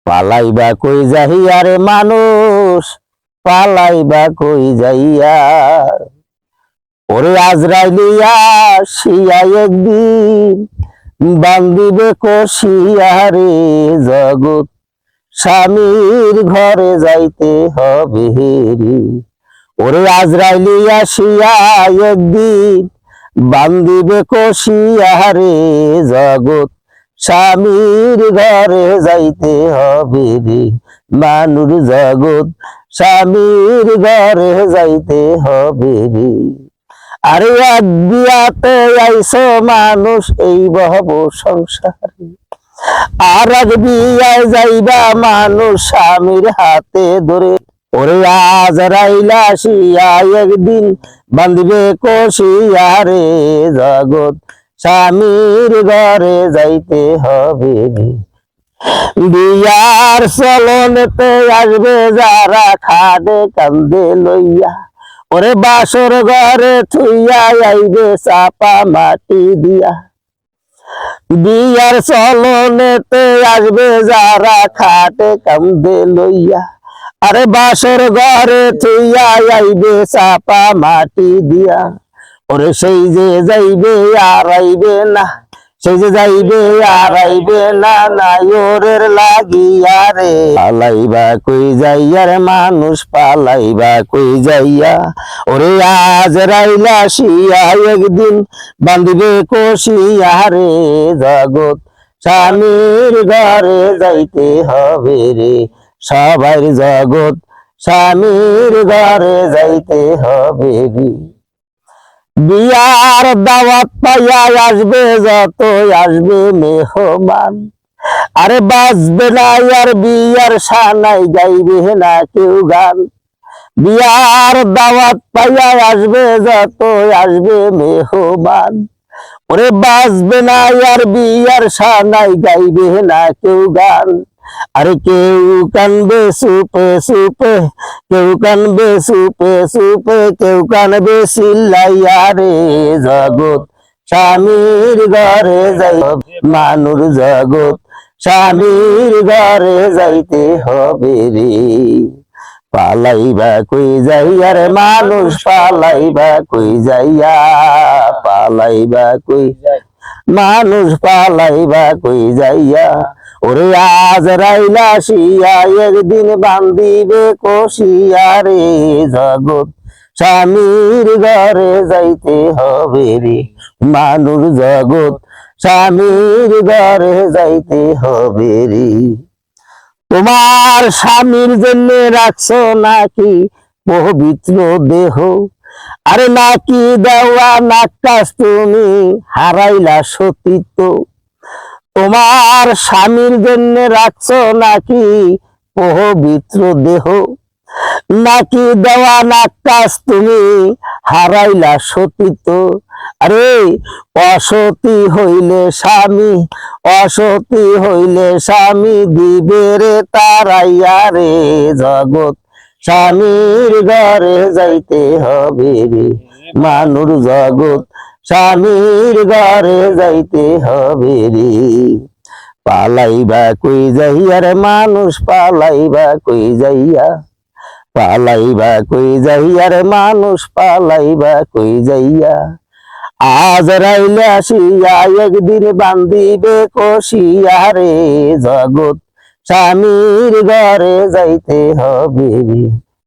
পালাইবা কই যাইয়া রে মানুষ, পালাইবা কই যাইয়া। ওরে আজরাইলিয়া শিয়া একদিন বান্দিবে কষিয়া রে জগৎ স্বামীর ঘরে যাইতে হবে রে। ওরে আজরাইলিয়া শিয়া একদিন বান্দিবে কষিয়া রে জগৎ স্বামীর ঘরে যাইতে হবে রে। মানুষ জগৎ স্বামীর ঘরে যাইতে হবে রে। আরে এক বিয়াতে আইসো মানুষ এই বহব সংসারে, আর এক বিয়ায় যাইবা মানুষ স্বামীর হাতে ধরে। ওরে আজরাইলা শিয়া একদিন বান্ধিবে কষিয়া রে জগৎ স্বামীর ঘরে যাইতে হবে রে। বিয়ার চলনেতে আসবে যারা খাদে কান্দে লইয়া, ওরে বাসর ঘরে থুইয়া আইবে চাপা মাটি দিয়া। বিয়ার চলনেতে আসবে যারা খাটে কান্দে লইয়া, আরে বাসর ঘরে থুইয়া আইবে চাপা মাটি দিয়া। ওরে সেই যে যাইবে আর আইবে না, সেই যে যাইবে আর আইবে না, নায়রের লাগিয়া রে। পালাইবা কই যাইয়া রে মানুষ, পালাইবা কই যাইয়া। ওরে আজরাইলা শিয়া একদিন বান্ধিবে কষিয়া রে জগৎ স্বামীর ঘরে যাইতে হবে রে। সবার জগৎ স্বামীর ঘরে যাইতে হবে রে। বিয়ার দাওয়াত পাইয়া আসবে যত আসবে মেহমান, আরে বাজবে না আর বিয়ার সানাই গাইবে না কেউ গান। বিয়ার দাওয়াত পাইয়া আসবে যত আসবে মেহমান, ওরে বাজবে না আর বিয়ার সানাই গাইবে না কেউ গান। আরে কেউ কানবে সুপে সুপে, কেউ কানবে সুপে সুপে, কেউ কানবে চিল্লাইয়া রে জগৎ স্বামীর ঘরে যাই। মানুষ জগৎ স্বামীর ঘরে যাইতে হবে রে। পালাইবা কই যাইয়া রে মানুষ, পালাইবা কই যাইয়া। পালাইবা কই মানুষ, পালাইবা কই যাইয়া। ওরে আজরাইলা শিয়া একদিন বান্ধিবে কষিয়া রে জগৎ স্বামীর ঘরে যাইতে হবে রে। মানুষ জগৎ স্বামীর ঘরে যাইতে হবে রে। তোমার স্বামীর জন্য রাখছো নাকি পবিত্র দেহ, আরে নাকি দেওয়া নাকাশ তুমি হারাইলা সতীত্ব। তোমার স্বামীর জন্য রাখছো নাকি পবিত্র দেহ, নাকি দেওয়া নাকাশ তুমি হারাইলা সতীত্ব। আরে অসতী হইলে স্বামী, অসতী হইলে স্বামী দিবে রে তারাইয়া রে জগৎ স্বামীর ঘরে যাইতে হবে রে। মানুষ জগৎ স্বামীর ঘরে যাইতে হবে রে। পালাইবা কই যাইয়া রে মানুষ, পালাইবা কই যাইয়া। পালাইবা কই যাইয়া রে মানুষ, পালাইবা কই যাইয়া। আজরাইলা শিয়া একদিন বান্ধিবে কষিয়া রে জগৎ স্বামীর ঘরে যাইতে হবে রে।